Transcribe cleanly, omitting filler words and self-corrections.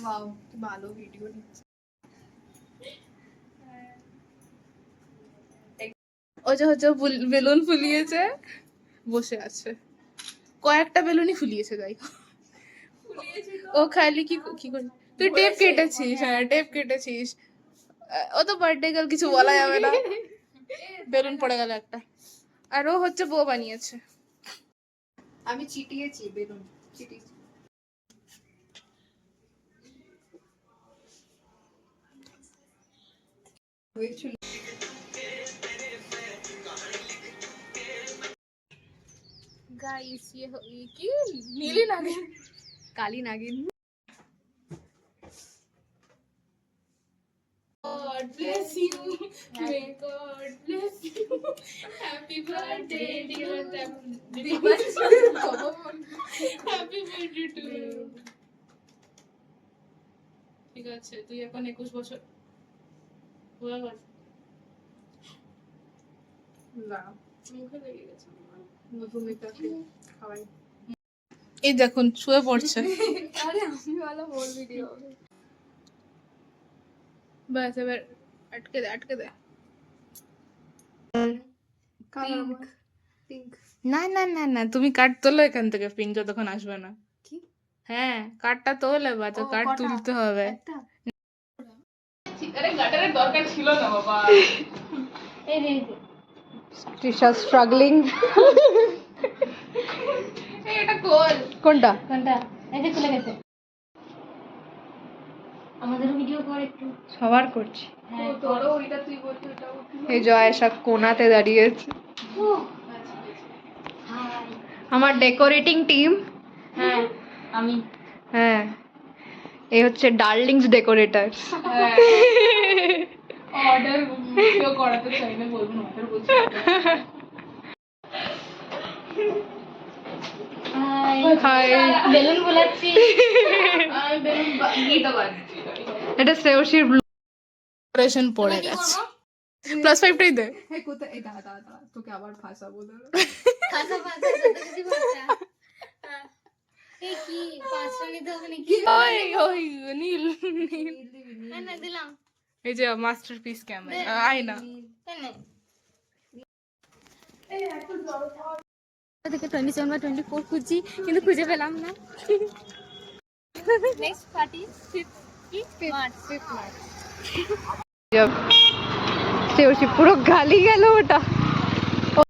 Wow ভালো video নিচ্ছে। ও যে হচ্ছে বেলুন ফুলিয়েছে, বসে আছে। কয়েকটা বেলুনই ফুলিয়েছে তাই। ও খালি কি কি করে তুই টেপ কেটেছিস? হ্যাঁ টেপ কেটেছিস। ও তো বার্থডে গার্ল, কিছু বলা যাবে না। বেলুন পড়ে গেল একটা। আর ও হচ্ছে বউ বানিয়েছে। আমি চিটিয়েছি বেলুন, চিটিয়েছি। गाइस ये की नीली नागिन, काली नागिन। God bless you, may God bless you, happy birthday dear, happy birthday to you। ঠিক আছে, তুই এখন 21 বছর হয়ে গেছে। না মুখে লেগে গেছে। খাওয়াই। এই দেখুন শুয়ে পড়ছে। আরে আমি वाला बोल ভিডিও হবে। বাস এবার আটকে দে, আটকে দে। Pink pink. না না না না, তুমি কার্ড তোলো এখান থেকে, পিন যতক্ষণ আসবে না। কি? হ্যাঁ কার্ডটা তোলে, বাচ্চা কার্ড তুলতে হবে। একটা আরে গাটারের দরকার ছিল না বাবা। এই রে তৃষা স্ট্রাগলিং। এই এটা কোল কোনটা? কোনটা? এই যে খুলে গেছে। আমাদের ভিডিও কর একটু। সবার করছি। হ্যাঁ তোরও ওইটা তুই বলতে ওটা। এই জয়েশা কোনাতে দাঁড়িয়ে আছে। হাই। আমার ডেকোরেটিং টিম। হ্যাঁ আমি। হ্যাঁ এই হচ্ছে ডার্লিংস ডেকোরেটর। অর্ডার কেউ করাতে চাই না, বলবো না অর্ডার বলছি। হাই বেলুন বোলাচ্ছি। আমি বেলুন গীতা বাজছি। এটা সেওশির অপারেশন পড়ে গেছে। +5টাই দে। এই কোথায়? এই দাঁড়া দাঁড়া দাঁড়া, তোকে আবার ফাঁসাবো দাঁড়া। খাসা পাঁচা দিদি বলটা। এই কি পাঁচটা নিতে হবে নাকি? ওই ওই নীল নীল। হ্যাঁ না দিলাম। এই যে মাস্টারপিস ক্যামেরা আয়না। হ্যাঁ থেকে 27 বা 24 খুঁজছি কিন্তু খুঁজে পেলাম না। Next party 5th March. সেওশি পুরো গালি গেল ওটা।